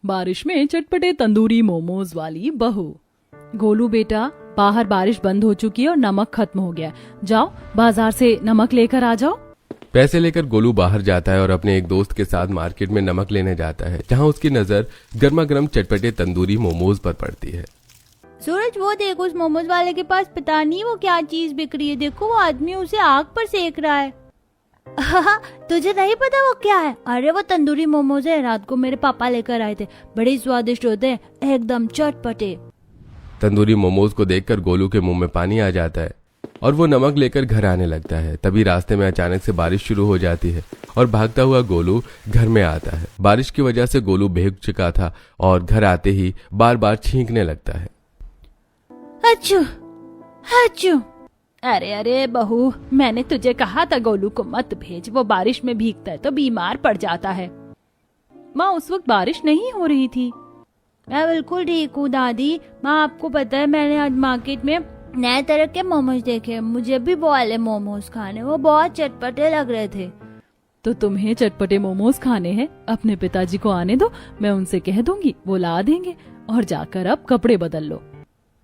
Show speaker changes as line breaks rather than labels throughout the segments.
बारिश में चटपटे तंदूरी मोमोज वाली बहू। गोलू बेटा, बाहर बारिश बंद हो चुकी है और नमक खत्म हो गया। जाओ बाजार से नमक लेकर आ जाओ।
पैसे लेकर गोलू बाहर जाता है और अपने एक दोस्त के साथ मार्केट में नमक लेने जाता है, जहां उसकी नजर गर्मा गर्म चटपटे तंदूरी मोमोज पर पड़ती है।
सूरज, वो देखो उस मोमोज वाले के पास पता नहीं वो क्या चीज बिक रही है। देखो वो आदमी उसे आग पर सेक रहा है। तुझे नहीं पता वो क्या है? अरे वो तंदूरी मोमोज है, रात को मेरे पापा लेकर आए थे। बड़े स्वादिष्ट होते हैं, एकदम चटपटे।
तंदूरी मोमोज को देखकर गोलू के मुंह में पानी आ जाता है और वो नमक लेकर घर आने लगता है। तभी रास्ते में अचानक से बारिश शुरू हो जाती है और भागता हुआ गोलू घर में आता है। बारिश की वजह से गोलू भीग चुका था और घर आते ही बार बार छींकने लगता है।
अच्छू अच्छू।
अरे अरे बहू, मैंने तुझे कहा था गोलू को मत भेज, वो बारिश में भीगता है तो बीमार पड़ जाता है। माँ, उस वक्त बारिश नहीं हो रही थी।
मैं बिल्कुल ठीक हूँ दादी। माँ, आपको पता है मैंने आज मार्केट में नए तरह के मोमोज देखे। मुझे भी वो वाले मोमोज खाने, वो बहुत चटपटे लग रहे थे।
तो तुम्हें चटपटे मोमोज खाने हैं? अपने पिताजी को आने दो, मैं उनसे कह दूंगी, वो ला देंगे। और जाकर अब कपड़े बदल लो।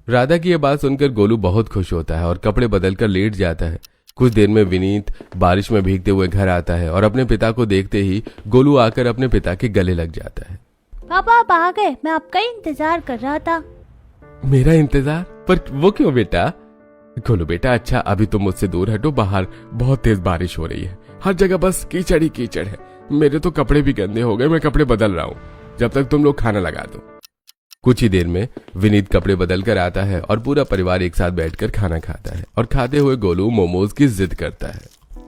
राधा की यह बात सुनकर गोलू बहुत खुश होता है और कपड़े बदलकर लेट जाता है। कुछ देर में विनीत बारिश में भीगते हुए घर आता है और अपने पिता को देखते ही गोलू आकर अपने पिता के गले लग जाता है।
पापा आप आ गए, मैं आपका इंतजार कर रहा था।
मेरा इंतजार? पर वो क्यों बेटा? गोलू बेटा, अच्छा अभी तुम मुझसे दूर हटो, बाहर बहुत तेज बारिश हो रही है, हर जगह बस कीचड़ ही कीचड़ है। मेरे तो कपड़े भी गंदे हो गए, मैं कपड़े बदल रहा हूँ, जब तक तुम लोग खाना लगा दो। कुछ ही देर में विनीत कपड़े बदल कर आता है और पूरा परिवार एक साथ बैठकर खाना खाता है और खाते हुए गोलू मोमोज की जिद करता है।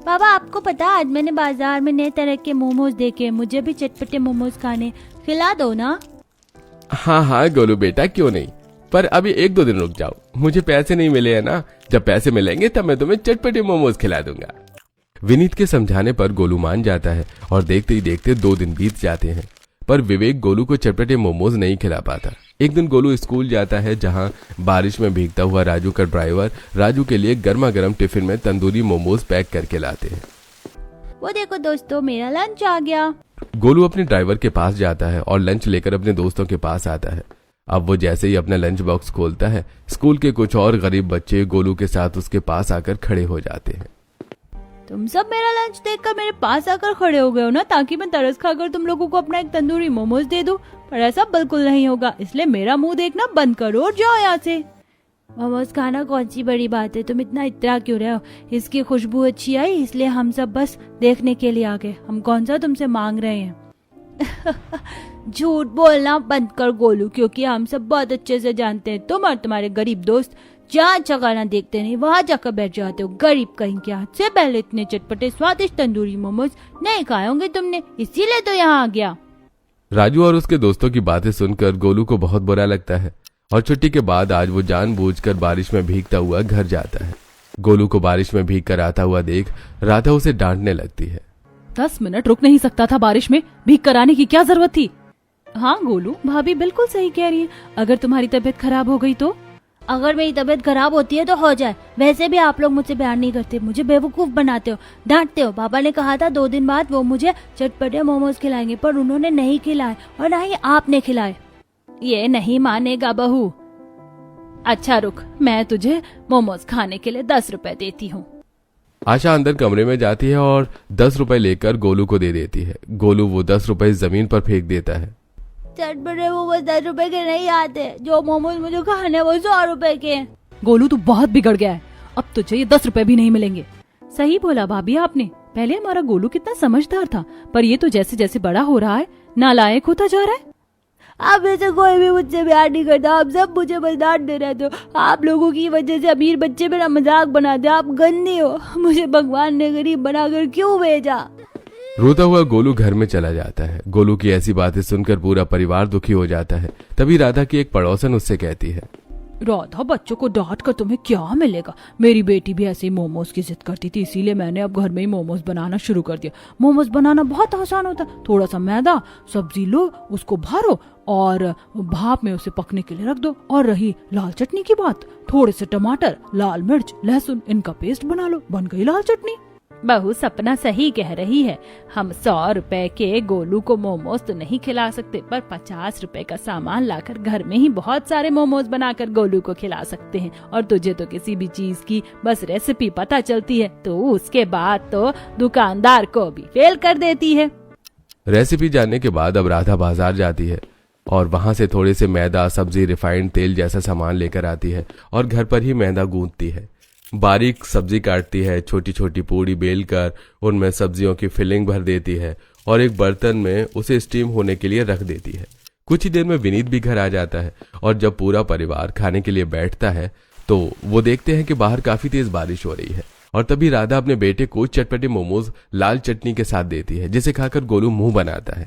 पापा आपको पता, आज मैंने बाजार में नए तरह के मोमोज देखे, मुझे भी चटपटे मोमोज खाने, खिला दो ना।
हाँ हाँ गोलू बेटा, क्यों नहीं, पर अभी 1-2 दिन रुक जाओ, मुझे पैसे नहीं मिले हैं ना, जब पैसे मिलेंगे तब मैं तुम्हें चटपटे मोमोज खिला दूंगा। विनीत के समझाने पर गोलू मान जाता है और देखते ही देखते 2 दिन बीत जाते हैं, पर विवेक गोलू को चटपटे मोमोज नहीं खिला पाता। एक दिन गोलू स्कूल जाता है, जहां बारिश में भीगता हुआ राजू का ड्राइवर राजू के लिए गर्मा गर्म टिफिन में तंदूरी मोमोज पैक करके लाते हैं।
वो देखो दोस्तों, मेरा लंच आ गया।
गोलू अपने ड्राइवर के पास जाता है और लंच लेकर अपने दोस्तों के पास आता है। अब वो जैसे ही अपना लंच बॉक्स खोलता है, स्कूल के कुछ और गरीब बच्चे गोलू के साथ उसके पास आकर खड़े हो जाते हैं।
तुम सब मेरा लंच देखकर मेरे पास आकर खड़े हो गए हो ना, ताकि मैं तरस खाकर तुम लोगों को अपना एक तंदूरी मोमोज दे दूं, पर ऐसा बिल्कुल नहीं होगा। इसलिए मेरा मुंह देखना बंद करो और जाओ यहाँ से। मोमोज खाना कौन सी बड़ी बात है, तुम इतना इतरा क्यों रहे हो? इसकी खुशबू अच्छी आई इसलिए हम सब बस देखने के लिए आ गए, हम कौन सा तुमसे मांग रहे हैं। झूठ बोलना बंद कर गोलू, क्योंकि हम सब बहुत अच्छे से जानते हैं तुम और तुम्हारे गरीब दोस्त जहाँ जगह देखते नहीं वहाँ जाकर बैठ जाते हो। गरीब कहीं के हाथ से पहले इतने चटपटे स्वादिष्ट तंदूरी मोमोज नहीं खाए होंगे तुमने, इसीलिए तो यहाँ आ गया।
राजू और उसके दोस्तों की बातें सुनकर गोलू को बहुत बुरा लगता है और छुट्टी के बाद आज वो जानबूझकर बारिश में भीगता हुआ घर जाता है। गोलू को बारिश में भीग कर आता हुआ देख राधा उसे डांटने लगती है।
10 मिनट रुक नहीं सकता था? बारिश में भीग कर आने की क्या जरूरत थी? हाँ गोलू, भाभी बिल्कुल सही कह रही है। अगर तुम्हारी तबीयत खराब हो गई तो?
अगर मेरी तबीयत खराब होती है तो हो जाए, वैसे भी आप लोग मुझसे प्यार नहीं करते, मुझे बेवकूफ बनाते हो, डांटते हो। पापा ने कहा था 2 दिन बाद वो मुझे चटपटे मोमोज खिलाएंगे, पर उन्होंने नहीं खिलाए और ना ही आपने खिलाए।
ये नहीं मानेगा बहू। अच्छा रुक, मैं तुझे मोमोज खाने के लिए 10 रुपए देती हूँ।
आशा अंदर कमरे में जाती है और 10 रुपए लेकर गोलू को दे देती है। गोलू वो 10 रुपए जमीन पर फेंक देता है।
चटपटे मोमोज 10 रुपए के नहीं आते, जो मोमोज मुझे खाने वो 100 रुपए के।
गोलू तू बहुत बिगड़ गया है, अब तुझे ये 10 रुपए भी नहीं मिलेंगे। सही बोला भाभी आपने, पहले हमारा गोलू कितना समझदार था, पर ये तो जैसे जैसे बड़ा हो रहा है नालायक होता जा रहा है।
आप जैसे कोई भी मुझसे प्यार नहीं करता, आप सब मुझे बस डांटते रहते हो। आप लोगों की वजह से अमीर बच्चे मेरा मजाक बनाते, आप गंदे हो। मुझे भगवान ने गरीब बनाकर क्यों भेजा?
रोता हुआ गोलू घर में चला जाता है। गोलू की ऐसी बातें सुनकर पूरा परिवार दुखी हो जाता है। तभी राधा की एक पड़ोसन उससे कहती है,
राधा, बच्चों को डांट कर तुम्हें क्या मिलेगा? मेरी बेटी भी ऐसे ही मोमोज की जिद करती थी, इसीलिए मैंने अब घर में ही मोमोज बनाना शुरू कर दिया। मोमोज बनाना बहुत आसान होता है, थोड़ा सा मैदा, सब्जी लो, उसको भरो और भाप में उसे पकने के लिए रख दो। और रही लाल चटनी की बात, थोड़े से टमाटर, लाल मिर्च, लहसुन, इनका पेस्ट बना लो, बन गई लाल चटनी।
बहू सपना सही कह रही है। हम 100 रुपए के गोलू को मोमोज तो नहीं खिला सकते, पर 50 रुपए का सामान लाकर घर में ही बहुत सारे मोमोज बनाकर गोलू को खिला सकते हैं। और तुझे तो किसी भी चीज की बस रेसिपी पता चलती है, तो उसके बाद तो दुकानदार को भी फेल कर देती है।
रेसिपी जानने के बाद अब राधा बाजार जाती है और वहां से थोड़े से मैदा, सब्जी, रिफाइंड तेल जैसा सामान लेकर आती है और घर पर ही मैदा गूंथती है। बारीक सब्जी काटती है, छोटी छोटी पूड़ी बेलकर उनमें सब्जियों की फिलिंग भर देती है और एक बर्तन में उसे स्टीम होने के लिए रख देती है। कुछ ही देर में विनीत भी घर आ जाता है और जब पूरा परिवार खाने के लिए बैठता है तो वो देखते हैं कि बाहर काफी तेज बारिश हो रही है। और तभी राधा अपने बेटे को चटपटे मोमोज लाल चटनी के साथ देती है, जिसे खाकर गोलू मुंह बनाता है।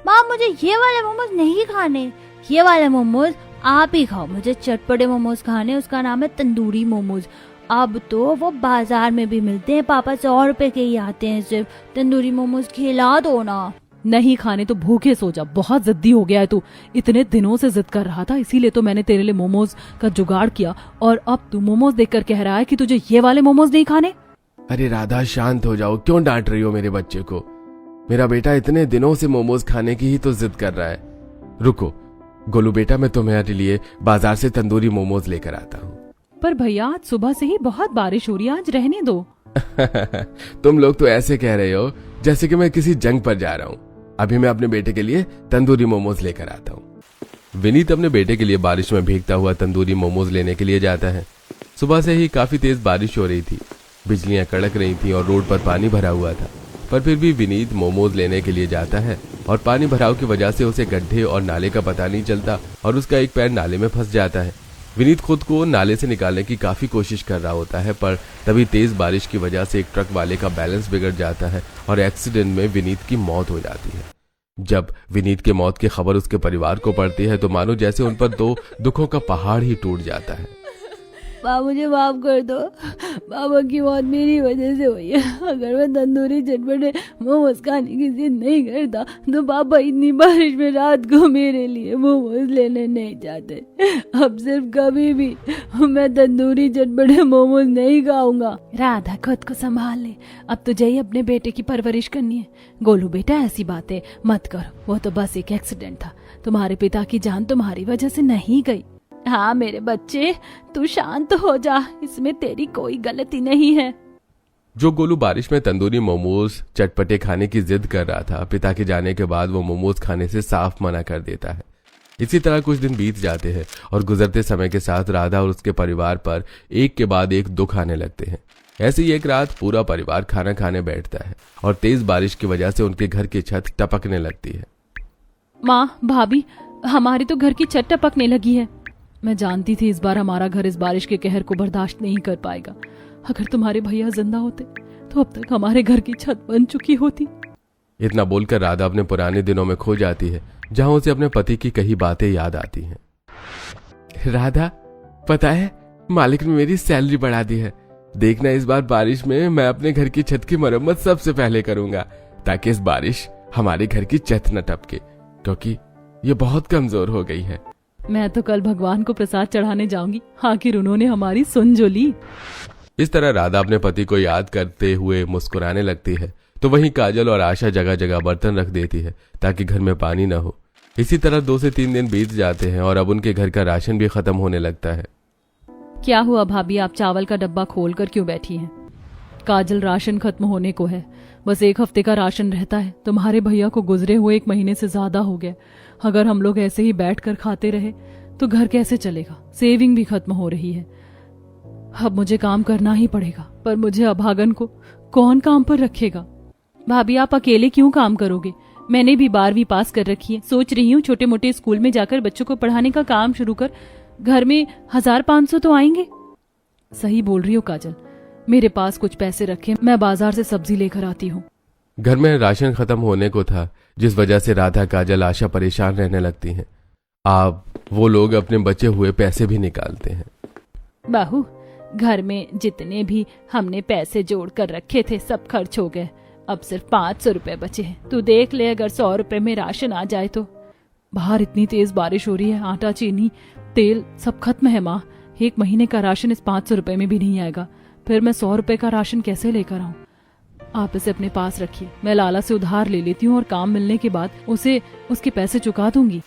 माँ मुझे ये वाले मोमोज नहीं खाने, ये वाले मोमोज आप ही खाओ। मुझे चटपटे मोमोज खाने, उसका नाम है तंदूरी मोमोज। अब तो वो बाजार में भी मिलते हैं, पापा 100 रुपए के ही आते हैं सिर्फ। तंदूरी मोमोज खिला दो ना।
नहीं खाने तो भूखे सो जा, बहुत जिद्दी हो गया है तू। इतने दिनों से जिद कर रहा था, इसीलिए तो मैंने तेरे लिए मोमोज का जुगाड़ किया और अब तू मोमोज देखकर कह रहा है कि तुझे ये वाले मोमोज नहीं खाने।
अरे राधा शांत हो जाओ, क्यों डांट रही हो मेरे बच्चे को? मेरा बेटा इतने दिनों से मोमोज खाने की ही तो जिद कर रहा है। रुको गोलू बेटा, मैं तुम्हारे लिए बाजार से तंदूरी मोमोज लेकर आता हूँ।
पर भैया आज सुबह से ही बहुत बारिश हो रही है, आज रहने दो।
तुम लोग तो ऐसे कह रहे हो जैसे कि मैं किसी जंग पर जा रहा हूँ। अभी मैं अपने बेटे के लिए तंदूरी मोमोज लेकर आता हूँ। विनीत अपने बेटे के लिए बारिश में भीगता हुआ तंदूरी मोमोज लेने के लिए जाता है। सुबह से ही काफी तेज बारिश हो रही थी, बिजलियां कड़क रही थी और रोड पर पानी भरा हुआ था। पर फिर भी विनीत मोमोज लेने के लिए जाता है और पानी भराव की वजह से उसे गड्ढे और नाले का पता नहीं चलता और उसका एक पैर नाले में फंस जाता है। विनीत खुद को नाले से निकालने की काफी कोशिश कर रहा होता है, पर तभी तेज बारिश की वजह से एक ट्रक वाले का बैलेंस बिगड़ जाता है और एक्सीडेंट में विनीत की मौत हो जाती है। जब विनीत के मौत की खबर उसके परिवार को पड़ती है तो मानो जैसे उन पर 2 दुखों का पहाड़ ही टूट जाता है।
माँ मुझे माफ कर दो, पापा की मौत मेरी वजह से हुई है। अगर मैं तंदूरी चटपटे मोमोज खाने की जिद नहीं करता तो पापा इतनी बारिश में रात को मेरे लिए मोमोज लेने नहीं जाते। अब सिर्फ कभी भी मैं तंदूरी चटपटे मोमोज नहीं खाऊंगा।
राधा खुद को संभाल ले, अब तुझे ही अपने बेटे की परवरिश करनी है। गोलू बेटा ऐसी बातें मत करो, वो तो बस एक एक्सीडेंट था। तुम्हारे पिता की जान तुम्हारी वजह से नहीं गई।
हाँ मेरे बच्चे, तू शांत हो जा, इसमें तेरी कोई गलती नहीं है।
जो गोलू बारिश में तंदूरी मोमोज चटपटे खाने की जिद कर रहा था, पिता के जाने के बाद वो मोमोज खाने से साफ मना कर देता है। इसी तरह कुछ दिन बीत जाते हैं और गुजरते समय के साथ राधा और उसके परिवार पर एक के बाद एक दुख आने लगते हैं। ऐसे ही एक रात पूरा परिवार खाना खाने बैठता है और तेज बारिश की वजह से उनके घर की छत टपकने लगती है।
माँ, भाभी, हमारी तो घर की छत टपकने लगी है। मैं जानती थी इस बार हमारा घर इस बारिश के कहर को बर्दाश्त नहीं कर पाएगा। अगर तुम्हारे भैया जिंदा होते तो अब तक हमारे घर की छत बन चुकी होती।
इतना बोलकर राधा अपने पुराने दिनों में खो जाती है, जहां उसे अपने पति की कही बातें याद आती हैं। राधा, पता है मालिक ने मेरी सैलरी बढ़ा दी है। देखना इस बार बारिश में मैं अपने घर की छत की मरम्मत सबसे पहले करूंगा, ताकि इस बारिश हमारे घर की छत न टपके, क्योंकि ये बहुत कमजोर हो गई है।
मैं तो कल भगवान को प्रसाद चढ़ाने जाऊंगी, आखिर उन्होंने हमारी सुन जो ली।
इस तरह राधा अपने पति को याद करते हुए मुस्कुराने लगती है, तो वहीं काजल और आशा जगह जगह बर्तन रख देती है ताकि घर में पानी न हो। इसी तरह 2 से 3 दिन बीत जाते हैं और अब उनके घर का राशन भी खत्म होने लगता है।
क्या हुआ भाभी, आप चावल का डब्बा खोलकर क्यों बैठी हैं? काजल, राशन खत्म होने को है, बस 1 हफ्ते का राशन रहता है। तुम्हारे भैया को गुजरे हुए 1 महीने से ज्यादा हो गया। अगर हम लोग ऐसे ही बैठकर खाते रहे तो घर कैसे चलेगा? सेविंग भी खत्म हो रही है। अब मुझे काम करना ही पड़ेगा, पर मुझे अभागन को कौन काम पर रखेगा?
भाभी, आप अकेले क्यों काम करोगे? मैंने भी 12वीं पास कर रखी है। सोच रही हूँ छोटे मोटे स्कूल में जाकर बच्चों को पढ़ाने का काम शुरू कर, घर में 1500 तो आएंगे।
सही बोल रही हो काजल, मेरे पास कुछ पैसे रखे, मैं बाजार से सब्जी लेकर आती हूँ।
घर में राशन खत्म होने को था, जिस वजह से राधा, काजल, आशा परेशान रहने लगती हैं। अब वो लोग अपने बचे हुए पैसे भी निकालते हैं।
बहू, घर में जितने भी हमने पैसे जोड़ कर रखे थे सब खर्च हो गए। अब सिर्फ 500 रुपए बचे हैं। तू देख ले, अगर 100 रुपए में राशन आ जाए तो।
बाहर इतनी तेज बारिश हो रही है, आटा, चीनी, तेल सब खत्म है माँ। 1 महीने का राशन इस 500 रुपए में भी नहीं आएगा। फिर मैं 100 रुपए का राशन कैसे लेकर आऊं? आप इसे अपने पास रखिए, मैं लाला से उधार ले लेती हूँ और काम मिलने के बाद उसे उसके पैसे चुका दूंगी।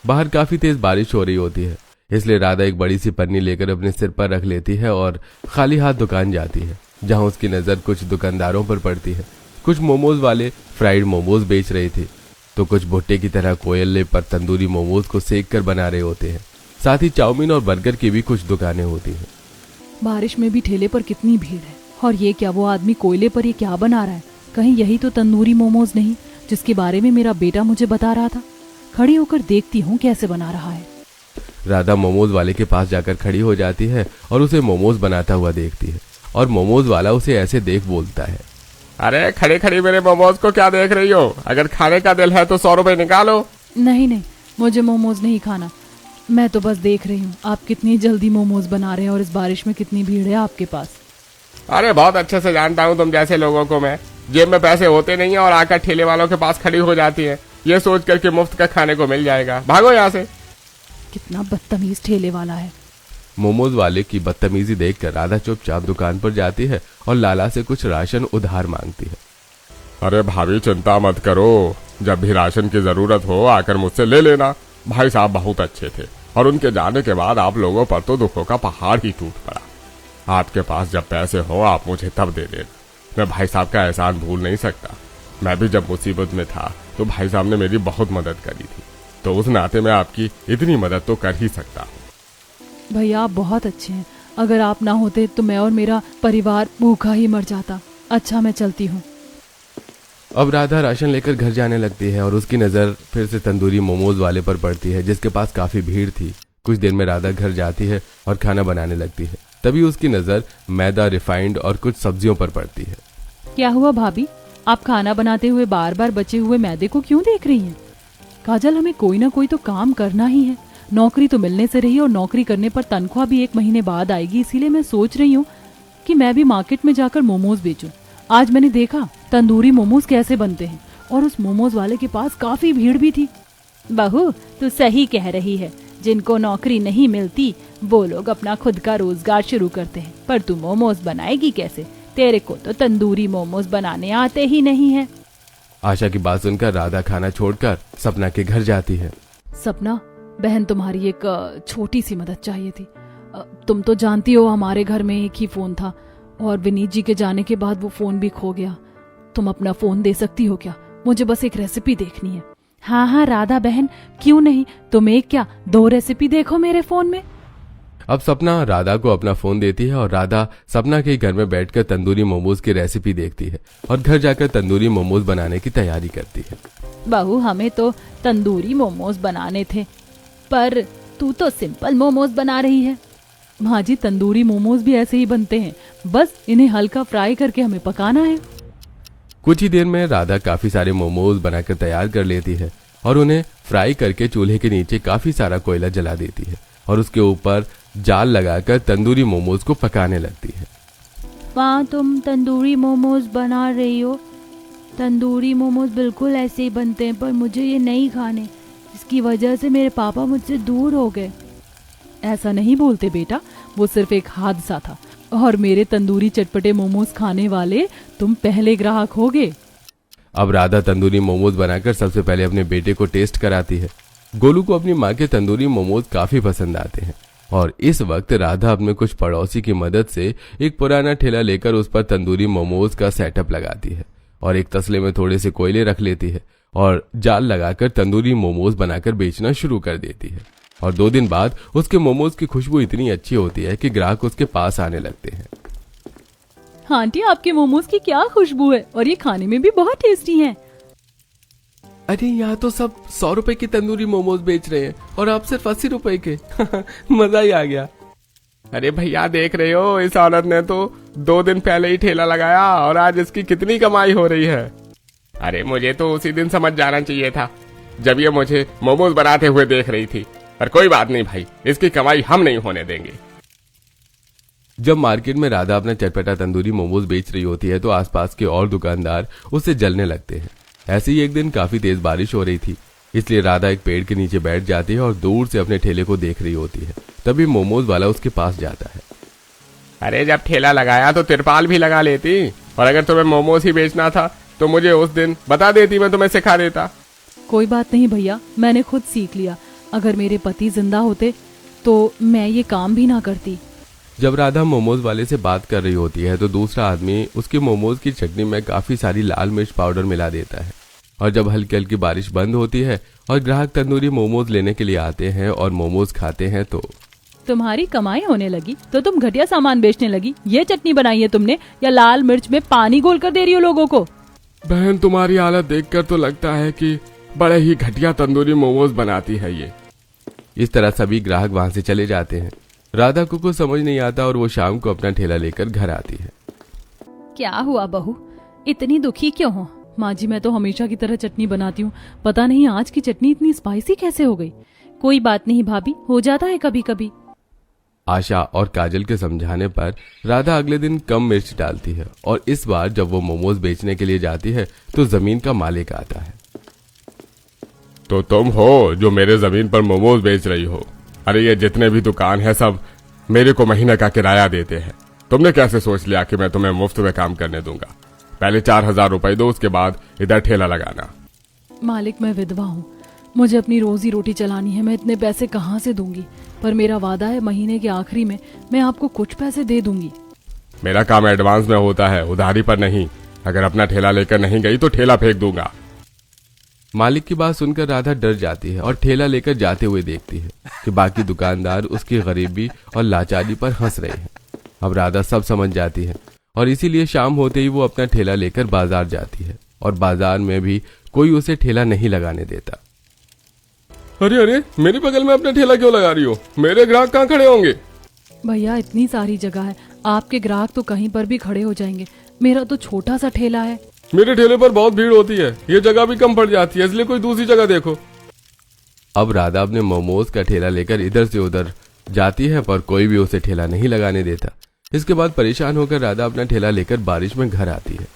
बाहर काफी तेज बारिश हो रही होती है, इसलिए राधा एक बड़ी सी पन्नी लेकर अपने सिर पर रख लेती है और खाली हाथ दुकान जाती है, जहां उसकी नजर कुछ दुकानदारों पर पड़ती है। कुछ मोमोज वाले फ्राइड मोमोज बेच रहे थे, तो कुछ भुट्टे की तरह कोयले पर तंदूरी मोमोज को सेक कर बना रहे होते हैं। साथ ही चाउमीन और बर्गर की भी कुछ दुकानें होती हैं।
बारिश में भी ठेले पर कितनी भीड़ है, और ये क्या, वो आदमी कोयले पर ये क्या बना रहा है? कहीं यही तो तंदूरी मोमोज नहीं जिसके बारे में मेरा बेटा मुझे बता रहा था? खड़ी होकर देखती हूँ कैसे बना रहा है।
राधा मोमोज वाले के पास जाकर खड़ी हो जाती है और उसे मोमोज बनाता हुआ देखती है, और मोमोज वाला उसे ऐसे देख बोलता है,
अरे खड़ी खड़ी मेरे मोमोज को क्या देख रही हो? अगर खाने का दिल है तो 100 रुपए निकालो।
नहीं नहीं, मुझे मोमोज नहीं खाना, मैं तो बस देख रही हूँ आप कितनी जल्दी मोमोज बना रहे हैं और इस बारिश में कितनी भीड़ है आपके पास।
अरे बहुत अच्छे से जानता हूँ तुम जैसे लोगों को मैं। जेब में पैसे होते नहीं है और आकर ठेले वालों के पास खड़ी हो जाती है, ये सोच कर के मुफ्त का खाने को मिल जाएगा। भागो यहाँ से।
कितना बदतमीज ठेले वाला है।
मोमोज वाले की बदतमीजी देखकर राधा चुपचाप दुकान पर जाती है और लाला से कुछ राशन उधार मांगती है।
अरे भाभी चिंता मत करो, जब भी राशन की जरूरत हो आकर मुझसे ले लेना। भाई साहब बहुत अच्छे थे और उनके जाने के बाद आप लोगों पर तो दुखों का पहाड़ ही टूट पड़ा। आपके पास जब पैसे हो आप मुझे तब दे देना, मैं भाई साहब का एहसान भूल नहीं सकता। मैं भी जब मुसीबत में था तो भाई साहब ने मेरी बहुत मदद करी थी, तो उस नाते मैं आपकी इतनी मदद तो कर ही सकता हूँ।
भैया आप बहुत अच्छे हैं, अगर आप ना होते तो मैं और मेरा परिवार भूखा ही मर जाता। अच्छा मैं चलती हूँ।
अब राधा राशन लेकर घर जाने लगती है और उसकी नजर फिर से तंदूरी मोमोज वाले पर पड़ती है, जिसके पास काफी भीड़ थी। कुछ देर में राधा घर जाती है और खाना बनाने लगती है। तभी उसकी नजर मैदा, रिफाइंड और कुछ सब्जियों पर पड़ती है।
क्या हुआ भाभी, आप खाना बनाते हुए बार बार बचे हुए मैदे को क्यों देख रही हैं? काजल, हमें कोई ना कोई तो काम करना ही है। नौकरी तो मिलने से रही और नौकरी करने पर तनख्वाह भी 1 महीने बाद आएगी, इसीलिए मैं सोच रही हूँ कि मैं भी मार्केट में जाकर मोमोज बेचूं। आज मैंने देखा तंदूरी मोमोज कैसे बनते हैं और उस मोमोज वाले के पास काफी भीड़ भी थी।
बहू तू सही कह रही है, जिनको नौकरी नहीं मिलती वो लोग अपना खुद का रोजगार शुरू करते हैं। पर तू मोमोज बनाएगी कैसे? तेरे को तो तंदूरी मोमोज बनाने आते ही नहीं है।
आशा की बात सुनकर राधा खाना छोड़कर सपना के घर जाती है।
सपना बहन, तुम्हारी एक छोटी सी मदद चाहिए थी। तुम तो जानती हो हमारे घर में एक ही फोन था और विनीत जी के जाने के बाद वो फोन भी खो गया। तुम अपना फोन दे सकती हो क्या? मुझे बस एक रेसिपी देखनी है।
हाँ हाँ राधा बहन, क्यों नहीं, तुम एक क्या 2 रेसिपी देखो मेरे फोन में।
अब सपना राधा को अपना फोन देती है और राधा सपना के घर में बैठकर तंदूरी मोमोज की रेसिपी देखती है और घर जाकर तंदूरी मोमोज बनाने की तैयारी करती है।
बहू हमें तो तंदूरी मोमोज बनाने थे, पर तू तो सिंपल मोमोज बना रही है।
हाँ जी, तंदूरी मोमोज भी ऐसे ही बनते हैं, बस इन्हें हल्का फ्राई करके हमें पकाना है।
कुछ ही देर में राधा काफी सारे मोमोज बनाकर तैयार कर लेती है और उन्हें फ्राई करके चूल्हे के नीचे काफी सारा कोयला जला देती है और उसके ऊपर जाल लगाकर तंदूरी मोमोज को पकाने लगती है।
माँ तुम तंदूरी मोमोज बना रही हो। तंदूरी मोमोज बिल्कुल ऐसे ही बनते हैं, पर मुझे ये नहीं खाने, इसकी वजह से मेरे पापा मुझसे दूर हो गए।
ऐसा नहीं बोलते बेटा, वो सिर्फ एक हादसा था और मेरे तंदूरी चटपटे मोमोज खाने वाले तुम पहले ग्राहक होगे।
अब राधा तंदूरी मोमोज बनाकर सबसे पहले अपने बेटे को टेस्ट कराती है। गोलू को अपनी माँ के तंदूरी मोमोज काफी पसंद आते हैं और इस वक्त राधा अपने कुछ पड़ोसी की मदद से एक पुराना ठेला लेकर उस पर तंदूरी मोमोज का सेटअप लगाती है और एक तसले में थोड़े से कोयले रख लेती है और जाल लगाकर तंदूरी मोमोज बनाकर बेचना शुरू कर देती है। और 2 दिन बाद उसके मोमोज की खुशबू इतनी अच्छी होती है कि ग्राहक उसके पास आने लगते हैं।
आंटी, आपके मोमोज की क्या खुशबू है और ये खाने में भी बहुत टेस्टी हैं।
अरे यहाँ तो सब 100 रुपए की तंदूरी मोमोज बेच रहे हैं और आप सिर्फ 80 रुपए के। मजा ही आ गया।
अरे भैया देख रहे हो, इस औरत ने तो 2 दिन पहले ही ठेला लगाया और आज इसकी कितनी कमाई हो रही है। अरे मुझे तो उसी दिन समझ जाना चाहिए था जब ये मुझे मोमोज बनाते हुए देख रही थी। पर कोई बात नहीं भाई, इसकी कमाई हम नहीं होने देंगे।
जब मार्केट में राधा अपना चटपटा तंदूरी मोमोज बेच रही होती है तो आसपास के और दुकानदार उससे जलने लगते हैं। ऐसे ही एक दिन काफी तेज बारिश हो रही थी, इसलिए राधा एक पेड़ के नीचे बैठ जाती है और दूर से अपने ठेले को देख रही होती है। तभी मोमोज वाला उसके पास जाता है।
अरे जब ठेला लगाया तो तिरपाल भी लगा लेती और अगर तुम्हें मोमोज ही बेचना था तो मुझे उस दिन बता देती, मैं तुम्हें सिखा देता।
कोई बात नहीं भैया, मैंने खुद सीख लिया। अगर मेरे पति जिंदा होते तो मैं ये काम भी ना करती।
जब राधा मोमोज वाले से बात कर रही होती है तो दूसरा आदमी उसकी मोमोज की चटनी में काफी सारी लाल मिर्च पाउडर मिला देता है। और जब हल्की हल्की बारिश बंद होती है और ग्राहक तंदूरी मोमोज लेने के लिए आते हैं और मोमोज खाते हैं तो
तुम्हारी कमाई होने लगी तो तुम घटिया सामान बेचने लगी। ये चटनी बनाई है तुमने या लाल मिर्च में पानी घोल कर दे रही हो लोगों को?
बहन, तुम्हारी हालत देखकर तो लगता है कि बड़े ही घटिया तंदूरी मोमोज बनाती है ये।
इस तरह सभी ग्राहक वहां से चले जाते हैं। राधा को कुछ समझ नहीं आता और वो शाम को अपना ठेला लेकर घर आती है।
क्या हुआ बहू, इतनी दुखी क्यों हो? माँ जी, मैं तो हमेशा की तरह चटनी बनाती हूँ, पता नहीं आज की चटनी इतनी स्पाइसी कैसे हो गई। कोई बात नहीं भाभी, हो जाता है कभी कभी।
आशा और काजल के समझाने पर राधा अगले दिन कम मिर्च डालती है और इस बार जब वो मोमोज बेचने के लिए जाती है तो जमीन का मालिक आता है।
तो तुम हो जो मेरे जमीन पर मोमोज बेच रही हो? अरे ये जितने भी दुकान है सब मेरे को महीने का किराया देते हैं। तुमने कैसे सोच लिया कि मैं तुम्हें मुफ्त में काम करने दूंगा? पहले 4,000 रुपए दो, उसके बाद इधर ठेला लगाना।
मालिक, मैं विधवा हूँ, मुझे अपनी रोजी रोटी चलानी है, मैं इतने पैसे कहाँ से दूंगी? पर मेरा वादा है महीने के आखिरी में मैं आपको कुछ पैसे दे दूंगी।
मेरा काम एडवांस में होता है, उधारी पर नहीं। अगर अपना ठेला लेकर नहीं गई तो ठेला फेंक दूंगा।
मालिक की बात सुनकर राधा डर जाती है और ठेला लेकर जाते हुए देखती है कि बाकी दुकानदार उसकी गरीबी और लाचारी पर हंस रहे हैं। अब राधा सब समझ जाती है और इसीलिए शाम होते ही वो अपना ठेला लेकर बाजार जाती है और बाजार में भी कोई उसे ठेला नहीं लगाने देता।
अरे अरे, मेरे बगल में अपना ठेला क्यों लगा रही हो? मेरे ग्राहक कहाँ खड़े होंगे?
भैया, इतनी सारी जगह है, आपके ग्राहक तो कहीं पर भी खड़े हो जाएंगे। मेरा तो छोटा सा ठेला है।
मेरे ठेले पर बहुत भीड़ होती है, ये जगह भी कम पड़ जाती है, इसलिए कोई दूसरी जगह देखो।
अब राधा अपने मोमोज का ठेला लेकर इधर से उधर जाती है पर कोई भी उसे ठेला नहीं लगाने देता। इसके बाद परेशान होकर राधा अपना ठेला लेकर बारिश में घर आती है।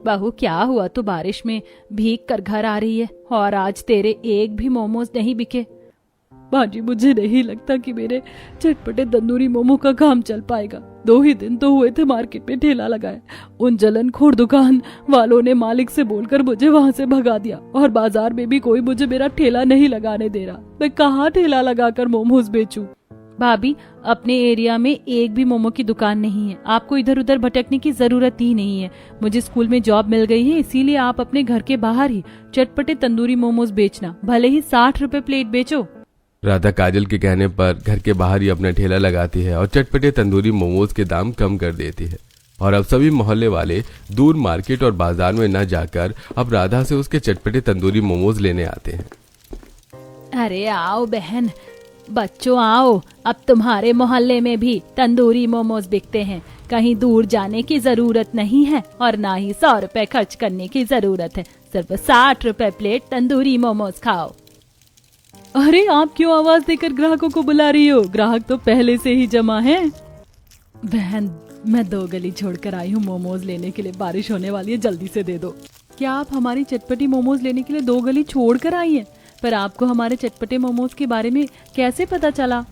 बहू, क्या हुआ, तू बारिश में भीग कर घर आ रही है और आज तेरे एक भी मोमोज नहीं बिके? बाजी, मुझे नहीं लगता कि मेरे चटपटे तंदूरी मोमो का काम चल पाएगा। 2 ही दिन तो हुए थे मार्केट में ठेला लगाए। उन जलनखोर दुकान वालों ने मालिक से बोलकर मुझे वहां से भगा दिया और बाजार में भी कोई मुझे मेरा ठेला नहीं लगाने दे रहा। मैं कहाँ ठेला लगाकर मोमोज बेचूं? भाभी, अपने एरिया में एक भी मोमो की दुकान नहीं है, आपको इधर उधर भटकने की जरूरत ही नहीं है। मुझे स्कूल में जॉब मिल गई है, इसीलिए आप अपने घर के बाहर ही चटपटे तंदूरी मोमोज बेचना, भले ही 60 रुपए प्लेट बेचो।
राधा काजल के कहने पर घर के बाहर ही अपना ठेला लगाती है और चटपटे तंदूरी मोमोज के दाम कम कर देती है। और अब सभी मोहल्ले वाले दूर मार्केट और बाजार में न जाकर अब राधा से उसके चटपटे तंदूरी मोमोज लेने आते हैं।
अरे आओ बहन, बच्चों आओ, अब तुम्हारे मोहल्ले में भी तंदूरी मोमोज बिकते हैं। कहीं दूर जाने की जरूरत नहीं है और ना ही 100 रुपए खर्च करने की जरूरत है। सिर्फ 60 रुपए प्लेट तंदूरी मोमोज खाओ। अरे, आप क्यों आवाज देकर ग्राहकों को बुला रही हो? ग्राहक तो पहले से ही जमा है। बहन, मैं 2 गली छोड़कर आई हूँ मोमोज लेने के लिए, बारिश होने वाली है, जल्दी से दे दो। क्या आप हमारी चटपटी मोमोज लेने के लिए 2 गली छोड़कर आई हैं? पर आपको हमारे चटपटे मोमोज के बारे में कैसे पता चला?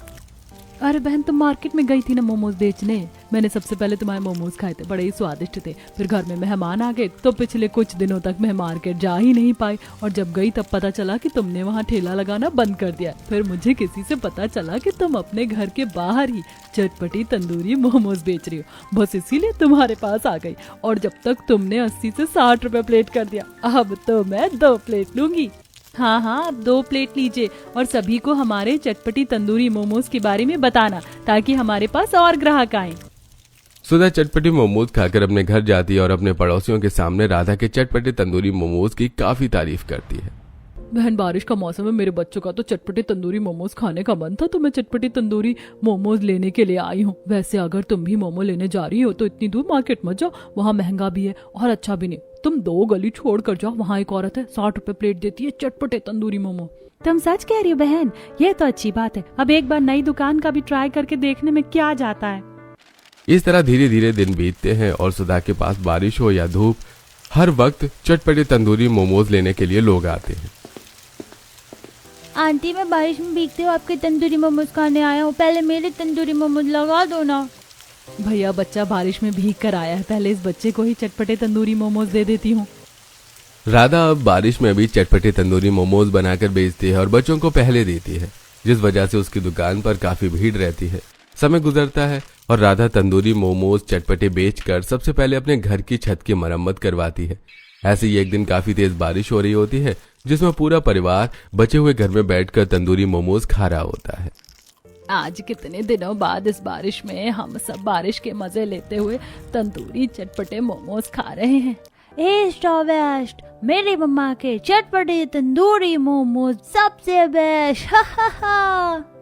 अरे बहन, तुम मार्केट में गई थी ना मोमोज बेचने, मैंने सबसे पहले तुम्हारे मोमोज खाए थे, बड़े ही स्वादिष्ट थे। फिर घर में मेहमान आ गए तो पिछले कुछ दिनों तक मैं मार्केट जा ही नहीं पाई और जब गई तब पता चला कि तुमने वहाँ ठेला लगाना बंद कर दिया। फिर मुझे किसी से पता चला कि तुम अपने घर के बाहर ही चटपटी तंदूरी मोमोज बेच रही हो, बस इसीलिए तुम्हारे पास आ गई। और जब तक तुमने 80 से 60 रुपए प्लेट कर दिया, अब तो मैं 2 प्लेट लूंगी। हाँ हाँ, आप 2 प्लेट लीजिए और सभी को हमारे चटपटी तंदूरी मोमोज के बारे में बताना ताकि हमारे पास और ग्राहक आए।
सुधा चटपटी मोमोज खाकर अपने घर जाती है और अपने पड़ोसियों के सामने राधा के चटपटे तंदूरी मोमोज की काफी तारीफ करती है।
बहन, बारिश का मौसम है, मेरे बच्चों का तो चटपटे तंदूरी मोमोज खाने का मन था तो मैं चटपटी तंदूरी मोमोज लेने के लिए आई हूँ। वैसे अगर तुम भी मोमो लेने जा रही हो तो इतनी दूर मार्केट मत जाओ, वहाँ महंगा भी है और अच्छा भी नहीं। तुम 2 गली छोड़ कर जाओ, वहाँ एक औरत है 60 रुपए प्लेट देती है चटपटे तंदूरी मोमो।
तुम सच कह रही हो बहन, ये तो अच्छी बात है। अब एक बार नई दुकान का भी ट्राई करके देखने में क्या जाता है।
इस तरह धीरे धीरे दिन बीतते हैं और सुधा के पास बारिश हो या धूप, हर वक्त चटपटे तंदूरी मोमोज लेने के लिए लोग आते हैं।
आंटी, मैं बारिश में भीगते हुए आपके तंदूरी मोमोज खाने आया हूँ, पहले मेरे तंदूरी मोमोज लगा दो ना।
भैया बच्चा बारिश में भीग कर आया है, पहले इस बच्चे को ही चटपटे तंदूरी मोमोज दे देती हूँ।
राधा अब बारिश में भी चटपटे तंदूरी मोमोज बनाकर बेचती है और बच्चों को पहले देती है, जिस वजह से उसकी दुकान पर काफी भीड़ रहती है। समय गुजरता है और राधा तंदूरी मोमोज चटपटे बेचकर सबसे पहले अपने घर की छत की मरम्मत करवाती है। ऐसे ही एक दिन काफी तेज बारिश हो रही होती है, जिसमें पूरा परिवार बचे हुए घर में बैठकर तंदूरी मोमोज खा रहा होता है।
आज कितने दिनों बाद इस बारिश में हम सब बारिश के मजे लेते हुए तंदूरी चटपटे मोमोज खा रहे हैं।
ईस्ट और वेस्ट, मेरी मम्मा के चटपटे तंदूरी मोमोज सबसे बेस्ट। हा हा हा।